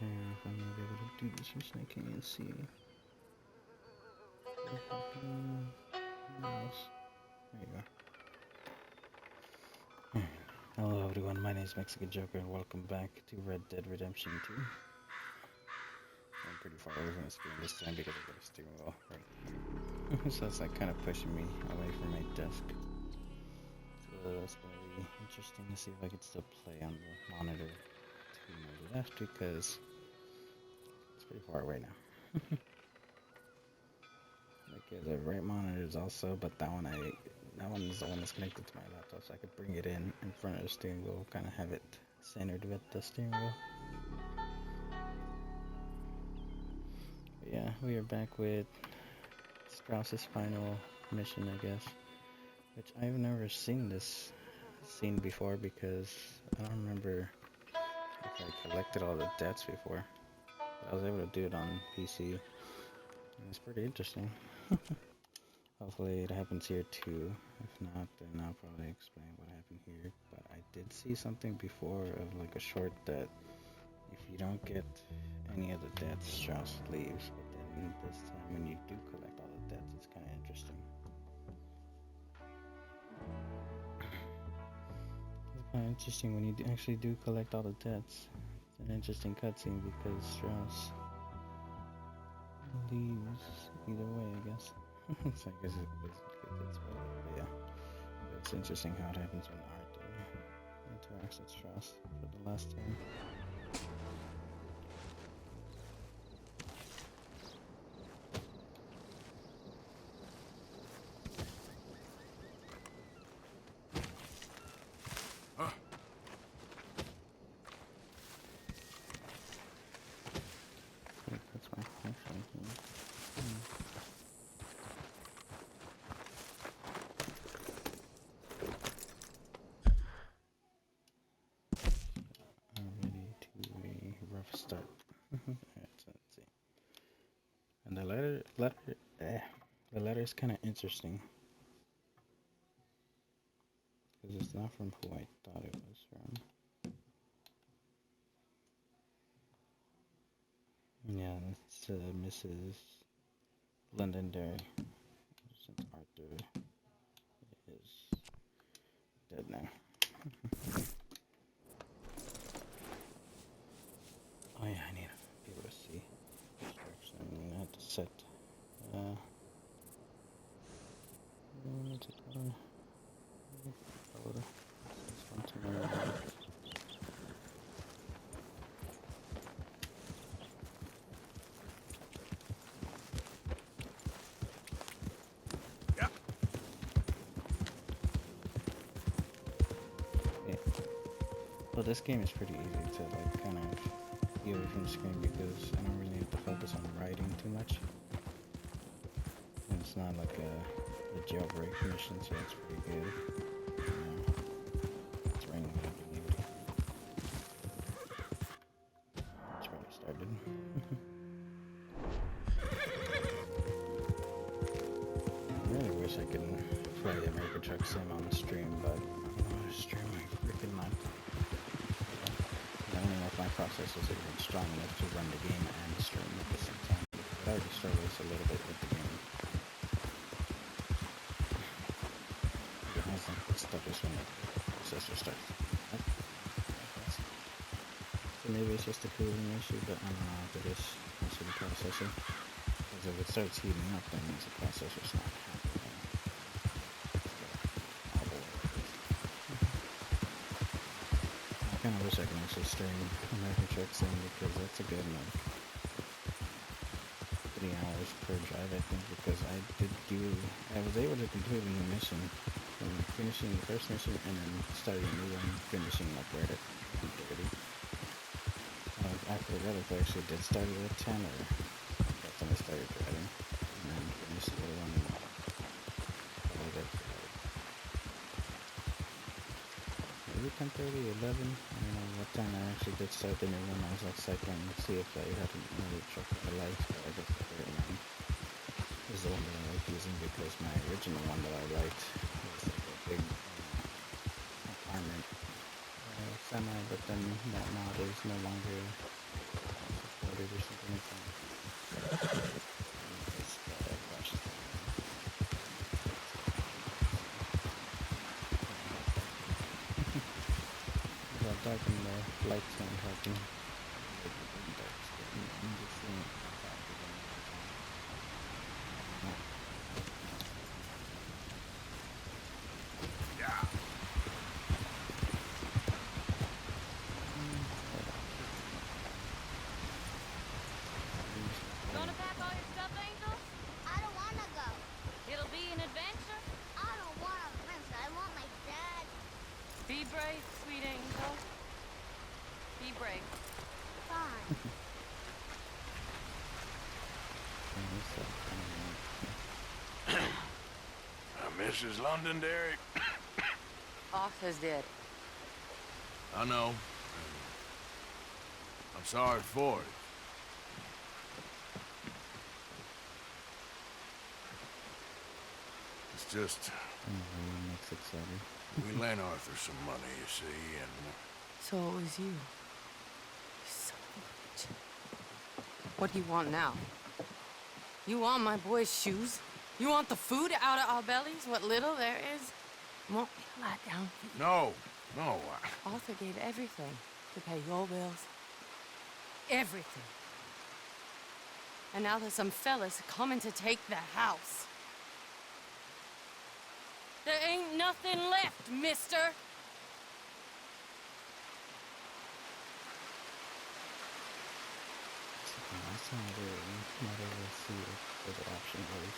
if I'm gonna be able to do this mission. I can't even see. There you go. Hello everyone, my name is Mexican Joker and welcome back to Red Dead Redemption 2. I'm pretty far away from the screen this time because I got a steering wheel right here. So it's like kind of pushing me away from my desk. So that's gonna be interesting to see if I can still play on the monitor to my left because it's pretty far away now. Like the right monitor is also, but that one is the one that's connected to my laptop, so I could bring it in front of the steering wheel, kind of have it centered with the steering wheel. But yeah, we are back with Strauss's final mission, I guess, which I've never seen this scene before because I don't remember if I collected all the debts before. But I was able to do it on PC, and it's pretty interesting. Hopefully it happens here too. If not, then I'll probably explain what happened here. But I did see something before of like a short that if you don't get any of the debts, Strauss leaves. But then this time when you do collect all the debts, it's kind of interesting. It's kind of interesting when you actually do collect all the debts. It's an interesting cutscene because Strauss leaves either way, I guess. So I guess it's good. But yeah. It's interesting how it happens when Arthur interacts with Strauss for the last time. That's my flashlight here. Already to a rough start. Alright, so let's see. And the letter is kind of interesting because it's not from who I thought it was from. Yeah, it's Mrs. Londonderry. Since Arthur is dead now. Oh yeah, I need to be able to see which direction I'm gonna have to set. What's it called? This one to my right. Yeah. Okay. Well, this game is pretty easy to like kind of get away from the screen because I don't really have to focus on writing too much. And it's not like a jailbreak mission, so it's pretty good. It's raining, I believe. It's already started. I really wish I could play American Truck Sim on the stream, but I don't know how to stream my freaking life. I don't know if my processors are even strong enough to run the game and stream at the same time. It already struggles a little bit with the game. It has some stuff just when the processor starts up. So maybe it's just a cooling issue, but I don't know if it is also the processor. Because if it starts heating up, that means the processor's not happy. I kind of wish I could actually stream American Truck Sim because that's a good like 3 hours per drive, I think, because I was able to complete a new mission from finishing the first mission and then starting a new one, finishing like right at 1:30. I forgot if I actually did start it at 10 or that's when I started driving and then finished the other one and followed it for like maybe 10:30, 11. I don't know what time I actually did start the new one. I was like cycling to see if I had another truck with the lights, but I guess the third one is the one that I like using because my original one that I liked was like a big apartment semi, but then that mod is no longer murdered or something like that. And this guy crashes down and takes everything. So, it got dark and the lights weren't helping. Like, the dark skin and just seeing it on top again every time. I don't know. Yeah. Hold on, keep it going. I'm just Gonna recording pack all your stuff, Angel? I don't want to go. It'll be an adventure. I don't want a prince. I want my dad. Be brave, sweet Angel. Be brave. Fine. so Mrs. Londonderry? Arthur's dead. I know. I'm sorry for it. It's just, he makes it sadder. we lent Arthur some money, you see, and So it was you. You son of a bitch. What do you want now? You want my boy's shoes? You want the food out of our bellies? What little there is? You want me to lie down for you? no, Arthur gave everything to pay your bills. Everything. And now there's some fellas coming to take the house. There ain't nothing left, mister. That's not able to see what the option was.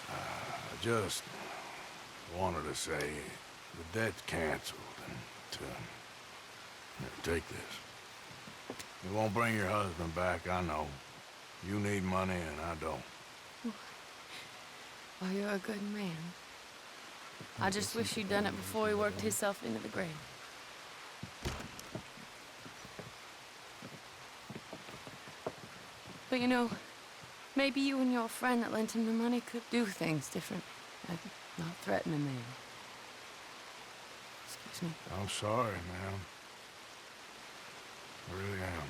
I just wanted to say the debt's canceled and to here, take this. You won't bring your husband back, I know. You need money and I don't. Oh, you're a good man. I just wish you'd done it before he worked himself into the grave. But you know, maybe you and your friend that lent him the money could do things different. And not threaten a man. Excuse me. I'm sorry, ma'am. I really am.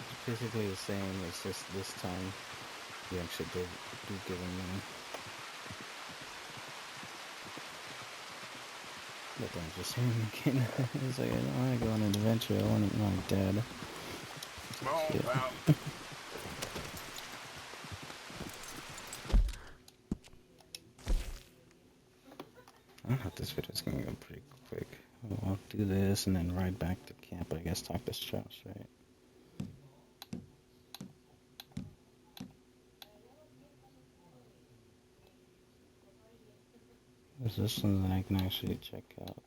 It's basically the same, it's just this time you actually do give him money. But then just hearing again, it's like, I don't want to go on an adventure, I want to meet my dad. Come on, Yeah. pal. I don't know if this video's gonna go pretty quick. I'll do this and then ride back to camp, I guess, talk to Strauss, right? There's this one that I can actually check out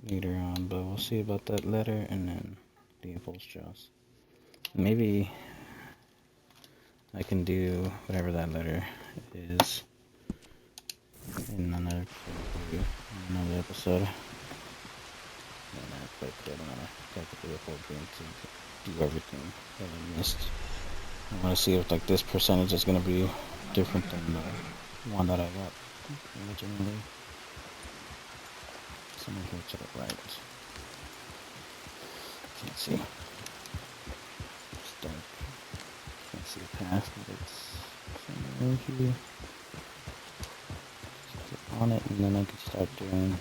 later on, but we'll see about that letter and then Leopold Strauss. Maybe I can do whatever that letter is in another episode. And I play through it. I'm gonna go through the whole game to do everything that I missed. I want to see if like this percentage is gonna be different than the one that I got originally. So I'm gonna go to the right. Can't see. It's dark. Can't see the path, but it's somewhere here. Just click on it, and then I can start doing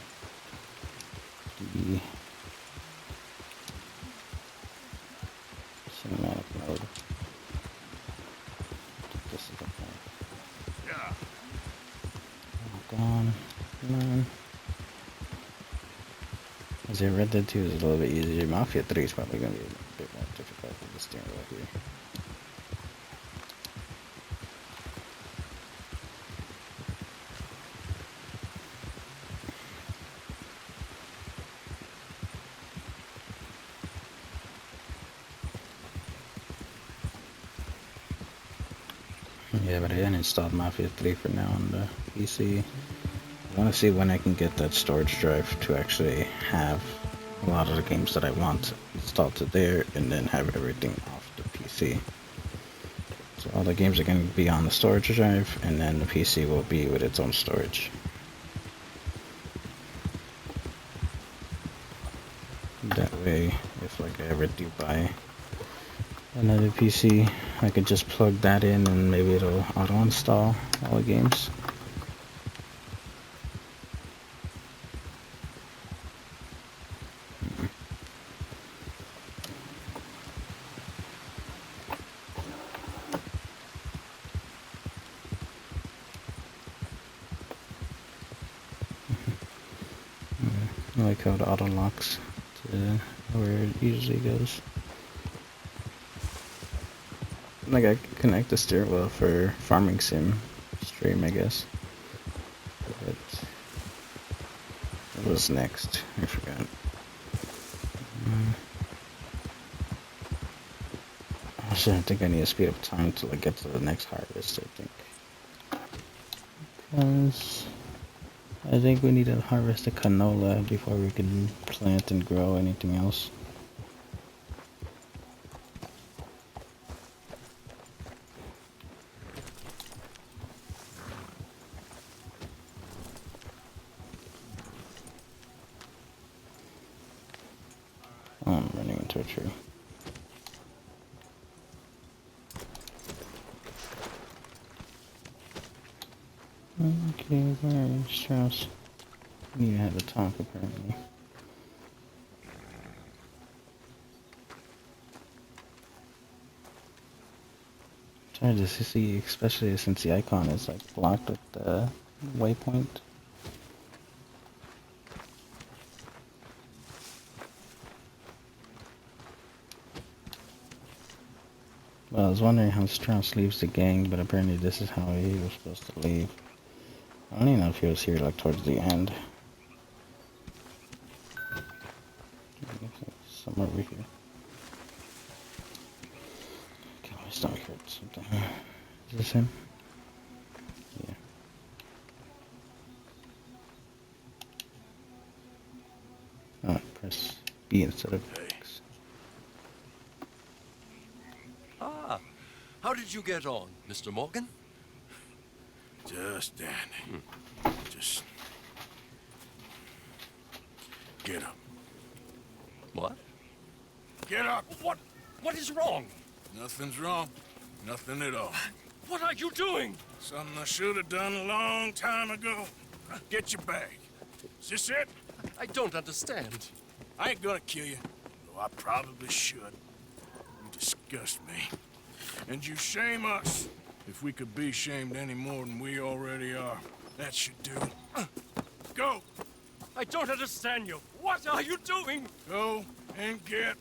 the cinematic mode. This is the path. Yeah. Walk on. Come on. As I Red Dead 2 is a little bit easier. Mafia 3 is probably going to be a bit more difficult with the steering wheel here. Yeah, but I didn't install Mafia 3 for now on the PC. I want to see when I can get that storage drive to actually have a lot of the games that I want installed to there and then have everything off the PC. So all the games are going to be on the storage drive, and then the PC will be with its own storage. That way, if like I ever do buy another PC, I could just plug that in and maybe it'll auto-install all the games. I like how it auto-locks to where it usually goes. Like I could connect the steering wheel for farming sim stream, I guess. But what was next? I forgot. Actually, I think I need to speed up time to like get to the next harvest. Because I think we need to harvest the canola before we can plant and grow anything else. Oh, I'm running into a tree. Okay, where is Strauss? We need to have a talk apparently. Trying to see, especially since the icon is like blocked with the waypoint. Well, I was wondering how Strauss leaves the gang, but apparently this is how he was supposed to leave. I don't even know if he was here like towards the end. I guess it's somewhere over here. Okay, my stomach hurts. Something. Is this him? Yeah. Oh, press B instead of X. Ah, how did you get on, Mr. Morgan? Just dandy. Just get up. What? Get up! What is wrong? Nothing's wrong. Nothing at all. What are you doing? Something I should have done a long time ago. Get your bag. Is this it? I don't understand. I ain't gonna kill you, though I probably should. You disgust me. And you shame us. If we could be shamed any more than we already are, that should do. Go! I don't understand you. What are you doing? Go and get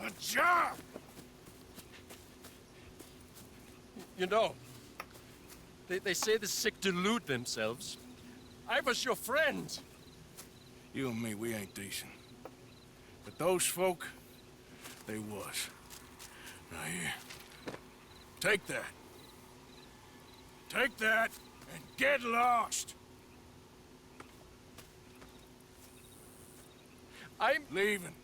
a job! You know, they say the sick delude themselves. I was your friend. You and me, we ain't decent. But those folk, they was. Now here, take that. Take that and get lost. I'm Leaving.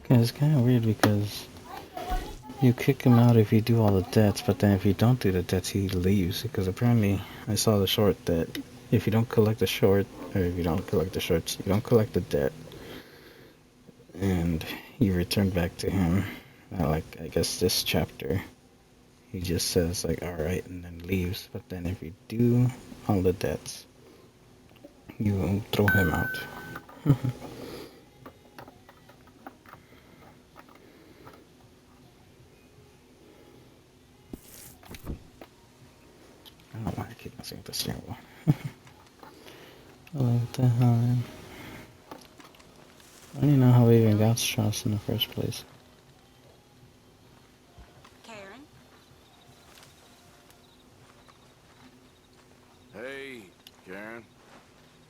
Okay, it's kind of weird because you kick him out if you do all the debts, but then if you don't do the debts, he leaves. Because apparently, I saw the short that if you don't collect the short, or if you don't collect the shorts, you don't collect the debt, and you return back to him. Like, I guess this chapter, he just says, like, alright, and then leaves. But then if you do all the debts, you throw him out. I don't know why I keep messing with the steering wheel. What the hell, man? I don't even know how we even got Strauss in the first place. Karen? Hey, Karen.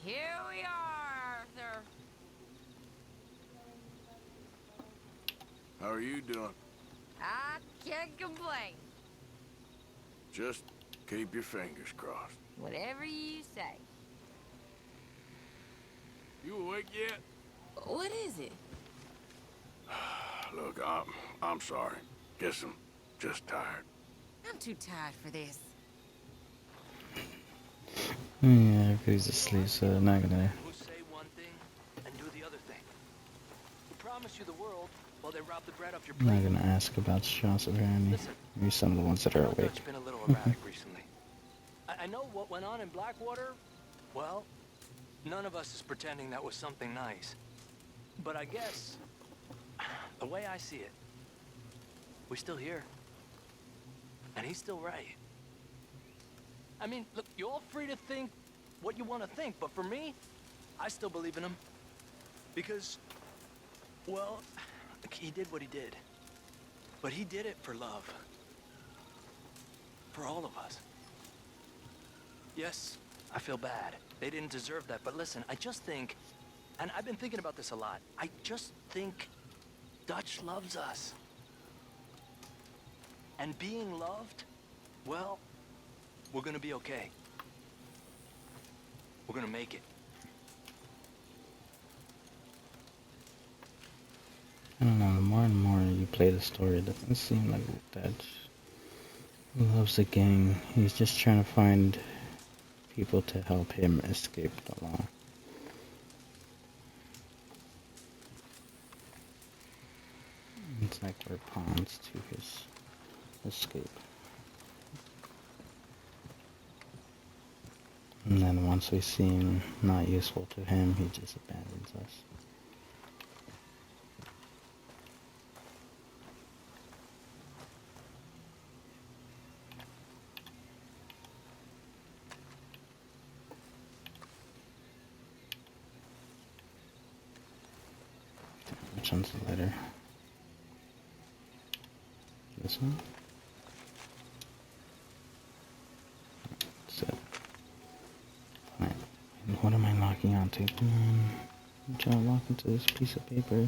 Here we are, Arthur. How are you doing? I can't complain. Just keep your fingers crossed. Whatever you say. You awake yet? What is it? Look, I'm sorry. Guess I'm just tired. I'm too tired for this. Yeah, everybody's asleep, so not gonna Who say one thing and do the other thing. Who promise you the world while they rob the bread off your plate. not gonna ask about Strauss apparently. Listen, Maybe some of the ones that I are know awake. Dutch been a little erratic recently. I know what went on in Blackwater. Well, none of us is pretending that was something nice. But I guess, the way I see it, we're still here. And he's still right. I mean, look, you're all free to think what you want to think, but for me, I still believe in him. Because, well, he did what he did. But he did it for love. For all of us. Yes, I feel bad. They didn't deserve that, but listen, I just think, and I've been thinking about this a lot, I just think Dutch loves us. And being loved, well, we're gonna be okay. We're gonna make it. I don't know, the more and more you play the story, it doesn't seem like Dutch loves the gang. He's just trying to find people to help him escape the law. It's like we're pawns to his escape. And then once we seem not useful to him, he just abandons us. Which one's the letter? This one? That's it. Alright. And what am I locking onto? Come on. I'm trying to lock into this piece of paper.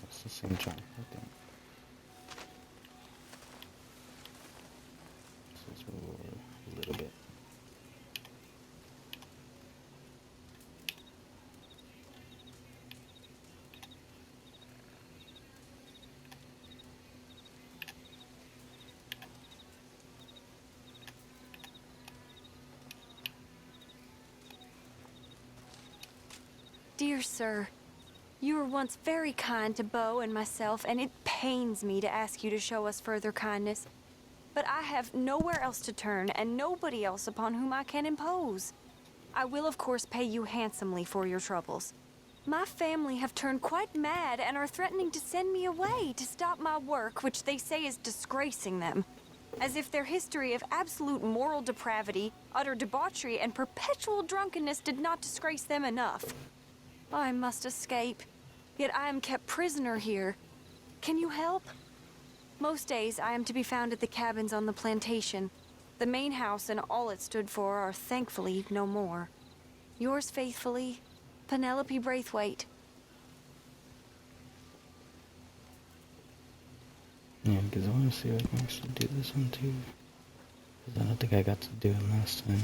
That's the same chart, I think. This is a little bit. Dear sir, you were once very kind to Beau and myself, and it pains me to ask you to show us further kindness. But I have nowhere else to turn, and nobody else upon whom I can impose. I will, of course, pay you handsomely for your troubles. My family have turned quite mad and are threatening to send me away to stop my work, which they say is disgracing them. As if their history of absolute moral depravity, utter debauchery, and perpetual drunkenness did not disgrace them enough. I must escape, yet I am kept prisoner here. Can you help? Most days I am to be found at the cabins on the plantation. The main house and all it stood for are thankfully no more. Yours faithfully, Penelope Braithwaite. Yeah, because I want to see if I can actually do this one too. Because I don't think I got to do it last time.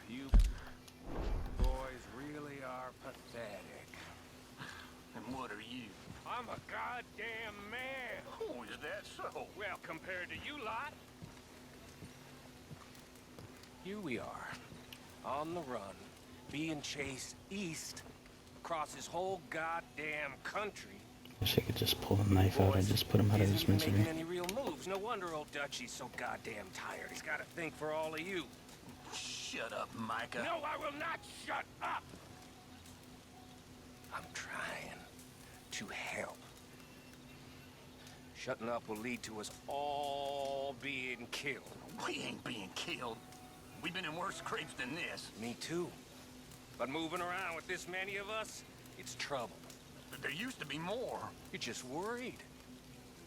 You boys really are pathetic. And what are you? I'm a goddamn man. Oh, is that so? Well, compared to you lot. Here we are, on the run, being chased east across this whole goddamn country. Wish I could just pull the knife out and just put him out of his Isn't misery. making any real moves. No wonder old Dutchie's so goddamn tired. He's got to think for all of you. Shut up, Micah. No, I will not shut up. I'm trying to help. Shutting up will lead to us all being killed. We ain't being killed. We've been in worse scrapes than this. Me too. But moving around with this many of us, it's trouble. But there used to be more. You're just worried.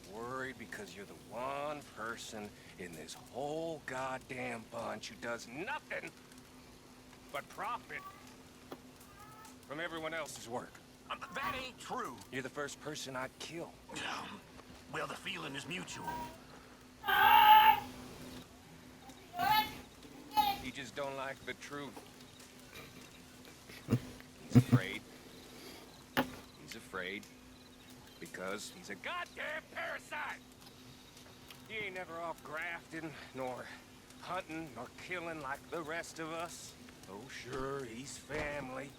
You're worried because you're the one person in this whole goddamn bunch who does nothing but profit from everyone else's work. That ain't true. You're the first person I'd kill. Well, the feeling is mutual. He just don't like the truth. He's afraid. He's afraid because he's a goddamn parasite. He ain't never off grafting, nor hunting, nor killing like the rest of us. Oh, sure, he's family.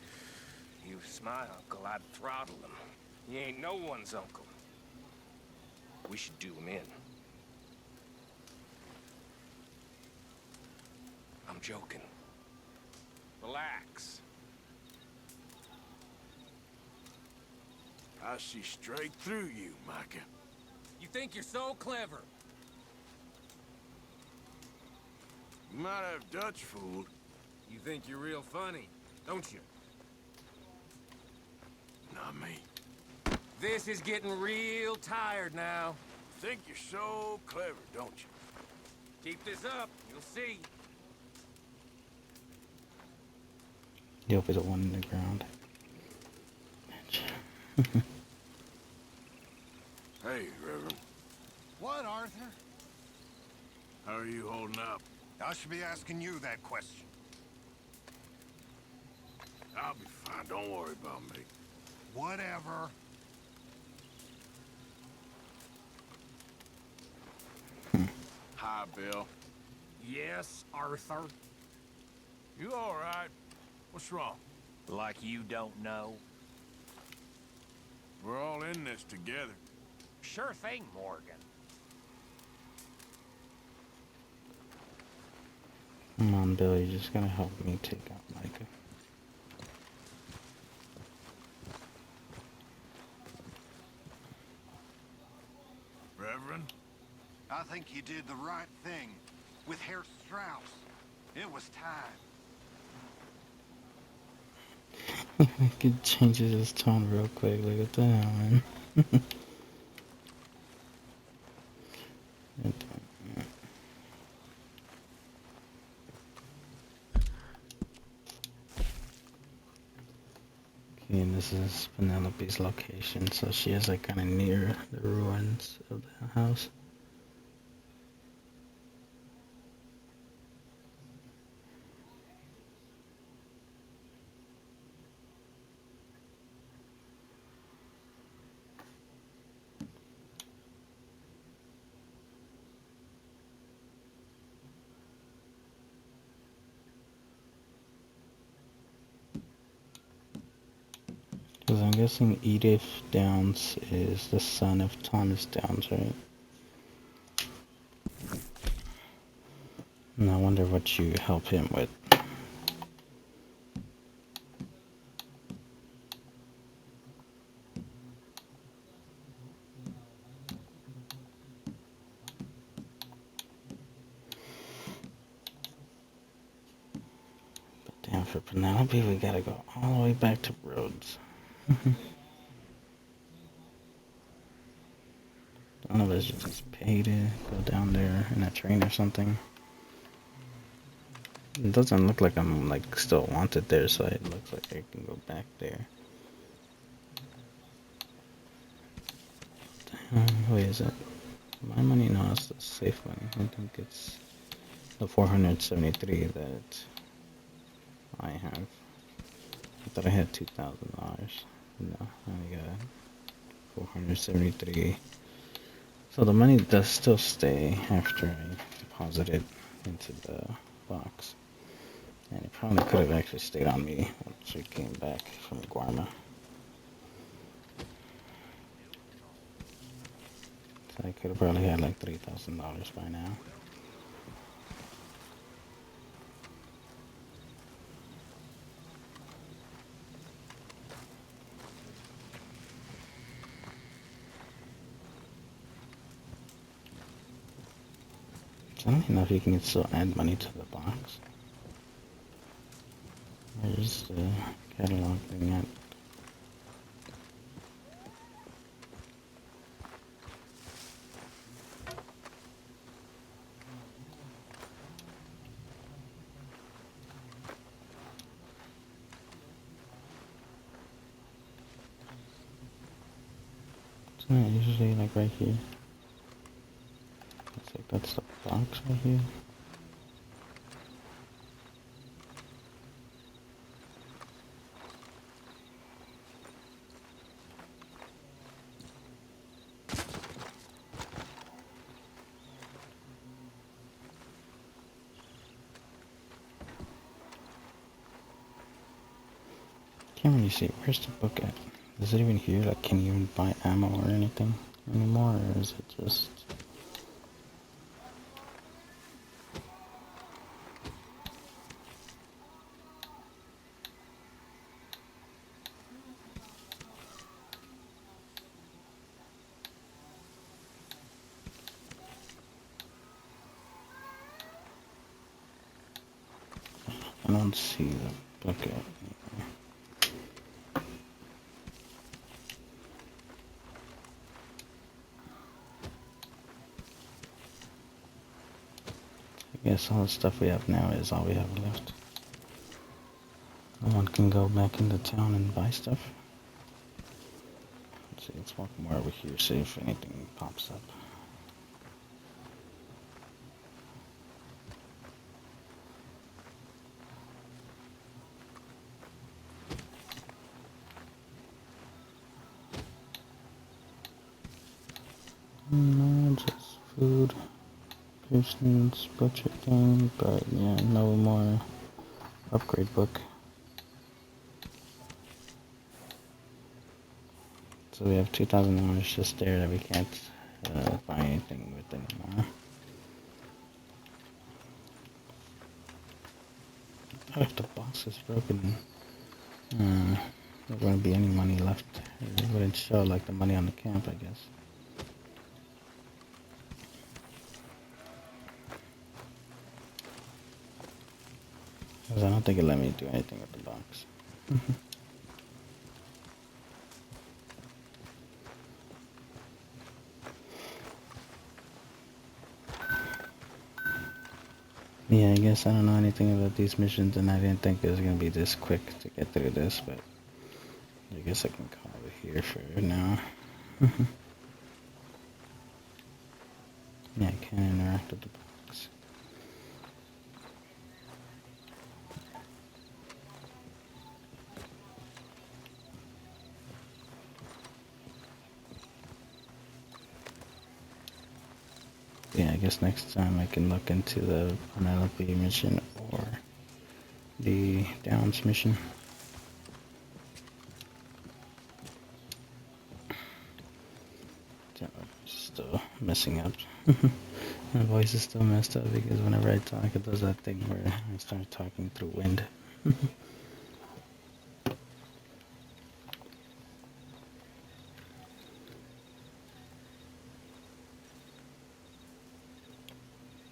He was my uncle, I'd throttle him. He ain't no one's uncle. We should do him in. I'm joking. Relax. I see straight through you, Micah. You think you're so clever. You might have Dutch fooled. You think you're real funny, don't you? Not me. This is getting real tired now. Think you're so clever, don't you? Keep this up, you'll see. You'll be the one in the ground. Hey, Reverend. What, Arthur? How are you holding up? I should be asking you that question. I'll be fine. Don't worry about me. Whatever. Hi, Bill. Yes, Arthur. You all right? What's wrong? Like you don't know? We're all in this together. Sure thing, Morgan. Come on, Bill, you're just gonna help me take out Micah. Reverend? I think you did the right thing with Herr Strauss. It was time. He changes his tone real quick. Like, what the hell, man? Okay, and this is Penelope's location, so she is like kind of near the ruins of the house. Because I'm guessing Edith Downs is the son of Thomas Downs, right? And I wonder what you help him with. But damn, for Penelope, we gotta go all the way back to Rhodes. None of us should just pay to go down there in a train or something. It doesn't look like I'm like still wanted there, so it looks like I can go back there. Wait, is it my money? No, it's the safe money. I think it's the 473 that I have. I thought I had $2,000. No, I only got 473. So the money does still stay after I deposit it into the box. And it probably could have actually stayed on me once we came back from Guarma. So I could have probably had like $3,000 by now. So I don't even know if you can still add money to the box. Where's the catalog thing at? Isn't it usually like right here? Looks like that's the box right here. Can't really see. Where's the book at? Is it even here? Like, can you even buy ammo or anything anymore? Or is it just... I don't see the book at. I guess all the stuff we have now is all we have left. No one can go back into town and buy stuff. Let's see, let's walk more over here, see if anything pops up. No, just food, Pearson's butcher thing, but yeah, no more upgrade book. So we have $2,000 just there that we can't buy anything with anymore. If the box is broken, there wouldn't be any money left. It wouldn't show like the money on the camp, I guess. Because I don't think it let me do anything with the box. Yeah, I guess I don't know anything about these missions, and I didn't think it was going to be this quick to get through this, but I guess I can call it here for now. Yeah, I can't interact with the box. Yeah, I guess next time I can look into the Penelope mission or the Downs mission. Still messing up. My voice is still messed up because whenever I talk it does that thing where I start talking through wind.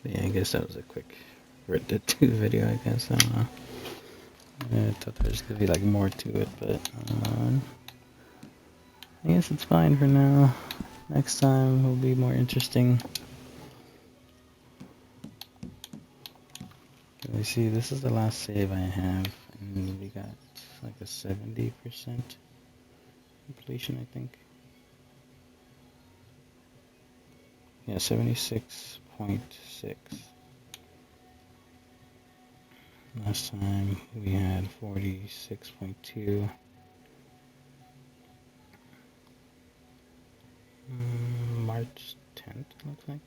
Yeah, I guess that was a quick Red Dead 2 video, I guess. I don't know. I thought there was going to be like more to it, but I guess it's fine for now. Next time will be more interesting. Can we see, this is the last save I have, and we got like a 70% completion, I think. Yeah, 76.6. Last time we had 46.2. March 10th, looks like.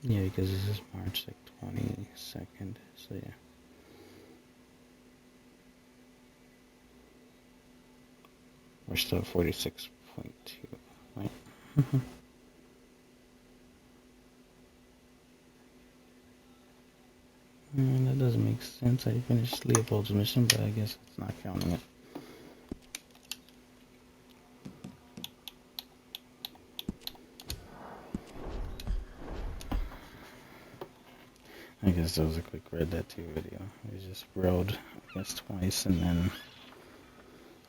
Yeah, because this is March like 22nd, so yeah. We're still at 46.2, right? That doesn't make sense. I finished Leopold's mission, but I guess it's not counting it. I guess that was a quick Red Dead 2 video. We just rode, I guess, twice and then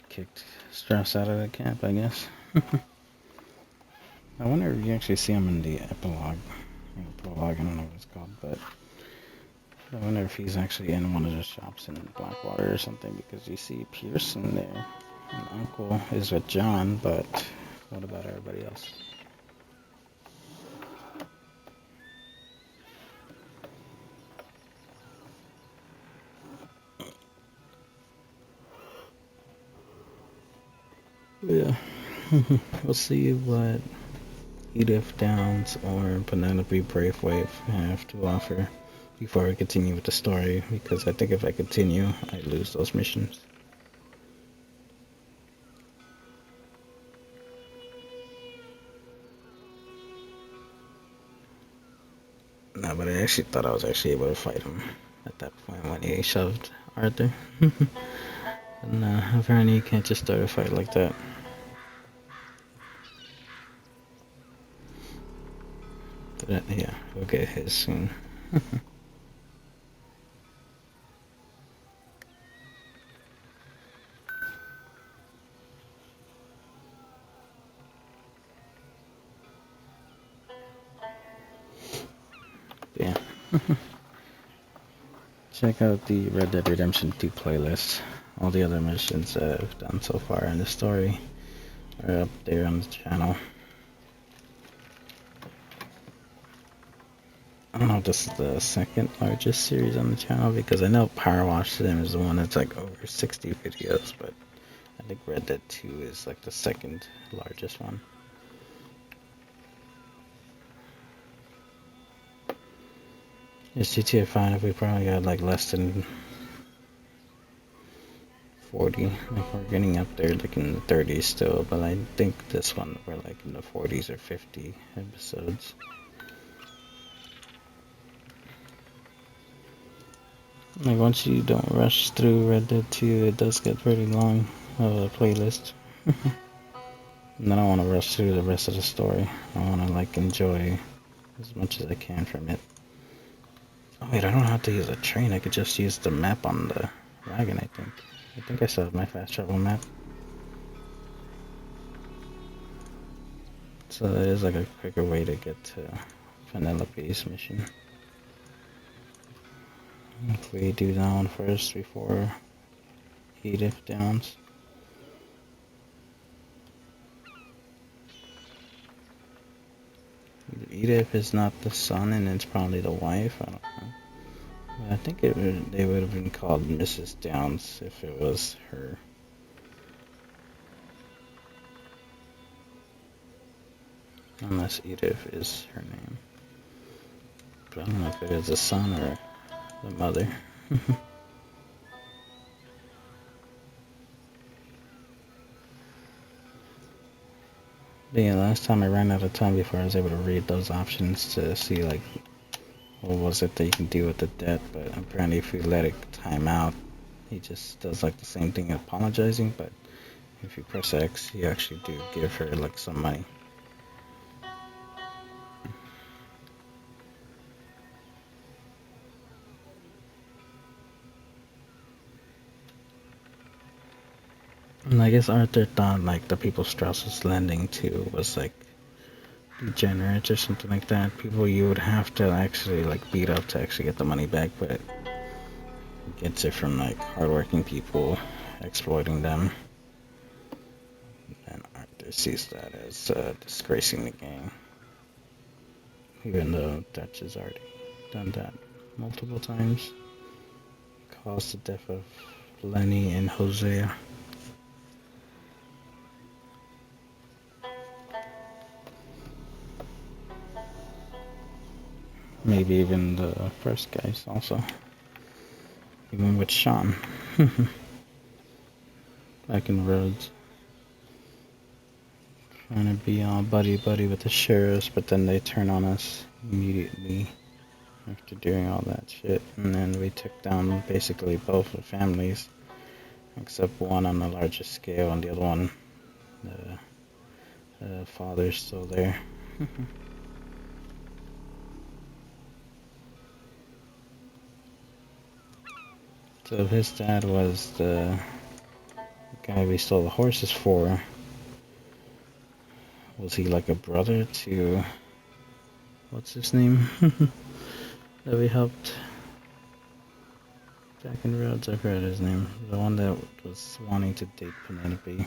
kicked Strauss out of the camp, I guess. I wonder if you actually see him in the epilogue. Prologue, I don't know what it's called, but I wonder if he's actually in one of the shops in Blackwater or something, because you see Pearson there. And Uncle is with John, but what about everybody else? Yeah. We'll see what Edith Downs or Penelope Braithwaite have to offer before we continue with the story, because I think if I continue, I lose those missions. No, but I actually thought I was actually able to fight him at that point when he shoved Arthur. And apparently you can't just start a fight like that. But yeah, we'll get his soon. Yeah. Check out the Red Dead Redemption 2 playlist. All the other missions that I've done so far in the story are up there on the channel. I don't know if this is the second largest series on the channel, because I know Power Wash Sim is the one that's like over 60 videos, but I think Red Dead 2 is like the second largest one. It's GTA 5, we probably got like less than 40. Like we're getting up there like in the 30s still, but I think this one we're like in the 40s or 50 episodes. Like once you don't rush through Red Dead 2, it does get pretty long of a playlist. And then I want to rush through the rest of the story. I want to like enjoy as much as I can from it. Oh wait, I don't have to use a train. I could just use the map on the wagon, I think. I think I still have my fast travel map. So it is like a quicker way to get to Penelope's mission. If we do that one first before Edith Downs. Edith is not the son, and it's probably the wife. I don't know. I think they would have been called Mrs. Downs if it was her. Unless Edith is her name. But I don't know if it is the son or the mother. But yeah, last time I ran out of time before I was able to read those options to see like what was it that you can do with the debt, but apparently if you let it time out, he just does like the same thing apologizing, but if you press X, you actually do give her like some money. And I guess Arthur thought like the people Strauss was lending to was like degenerates or something like that. People you would have to actually like beat up to actually get the money back, but he gets it from like hardworking people exploiting them. And Arthur sees that as disgracing the gang, even though Dutch has already done that multiple times. Caused the death of Lenny and Hosea. Maybe even the first guys also. Even with Sean. Back in the roads. Trying to be all buddy-buddy with the sheriffs, but then they turn on us immediately after doing all that shit. And then we took down basically both the families, except one on a larger scale, and the other one, the father's still there. So if his dad was the guy we stole the horses for, was he like a brother to, what's his name, that we helped Jack and Rhodes, I've heard his name. The one that was wanting to date Penelope.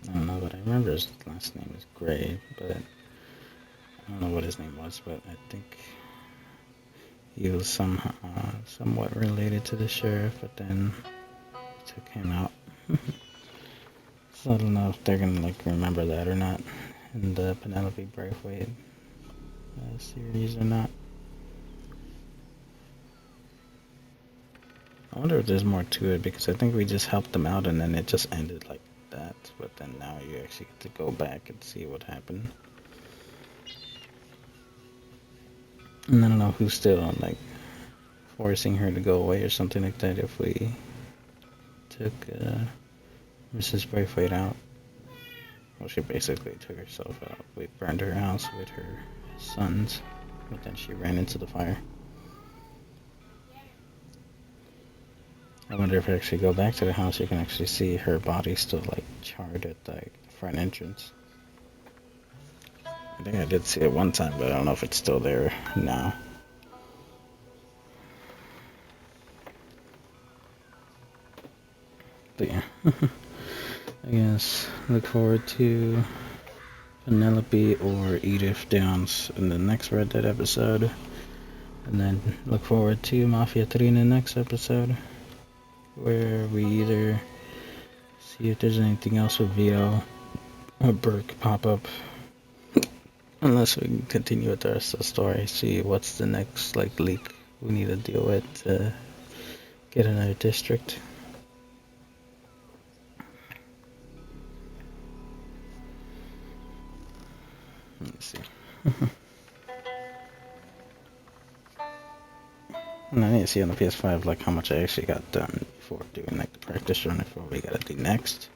I don't know, but I remember his last name is Gray, but I don't know what his name was, but I think he was somehow somewhat related to the sheriff, but then took him out. So I don't know if they're gonna like remember that or not in the Penelope Braithwaite series or not. I wonder if there's more to it, because I think we just helped them out and then it just ended like that. But then now you actually get to go back and see what happened. And I don't know who's still like forcing her to go away or something like that if we took Mrs. Braithwaite out. Well, she basically took herself out. We burned her house with her sons, but then she ran into the fire. I wonder if I actually go back to the house, you can actually see her body still like charred at the front entrance. I think I did see it one time, but I don't know if it's still there now. But yeah, I guess look forward to Penelope or Edith Downs in the next Red Dead episode. And then look forward to Mafia 3 in the next episode, where we either see if there's anything else with Vito or Burke pop up. Unless we can continue with the rest of the story, see what's the next like leak we need to deal with to get another district. Let me see. And I need to see on the PS5 like how much I actually got done before doing like the practice run for what we gotta do next.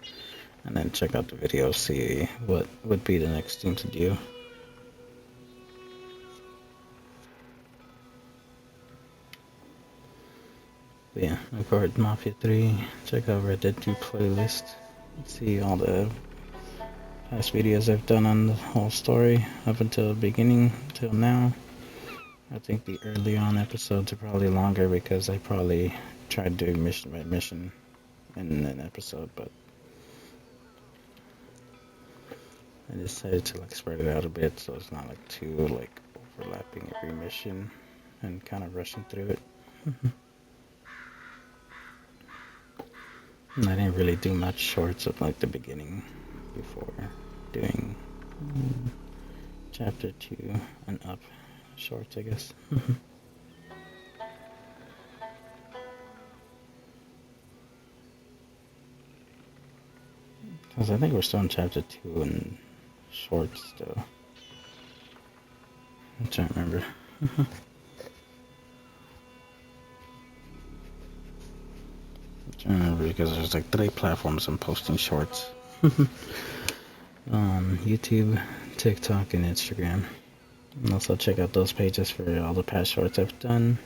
And then check out the video, see what would be the next thing to do. But yeah, record Mafia 3, check out Red Dead 2 playlist, see all the past videos I've done on the whole story up until the beginning till now. I think the early on episodes are probably longer because I probably tried doing mission by mission in an episode, but I decided to like spread it out a bit so it's not like too like overlapping every mission and kind of rushing through it. And I didn't really do much shorts of like the beginning before doing chapter 2 and up shorts, I guess. Because I think we're still in chapter 2 and shorts still. I'm trying to remember. I'm trying to remember because there's like 3 platforms I'm posting shorts. YouTube, TikTok, and Instagram. And also check out those pages for all the past shorts I've done.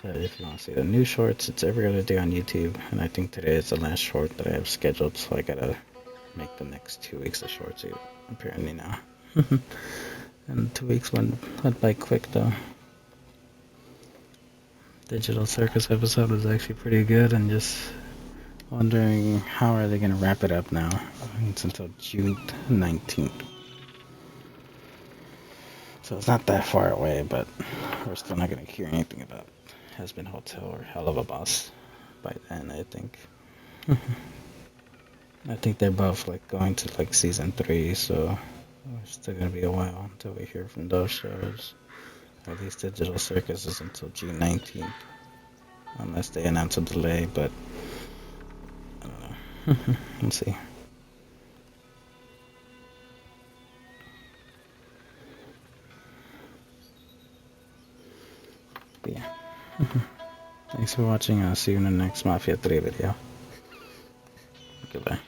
But if you want to see the new shorts, it's every other day on YouTube. And I think today is the last short that I have scheduled, so I gotta make the next 2 weeks of shorts apparently now. And 2 weeks went by quick though. Digital Circus episode was actually pretty good, and just wondering how are they gonna wrap it up now. It's until June 19th. So it's not that far away, but we're still not gonna hear anything about Husband Hotel or Hell of a Boss by then, I think. I think they're both like going to like season 3, so it's still gonna be a while until we hear from those shows. At least Digital Circus is until June 19th, unless they announce a delay, but I don't know. We'll see. But yeah. Thanks for watching. I'll see you in the next Mafia 3 video. Goodbye.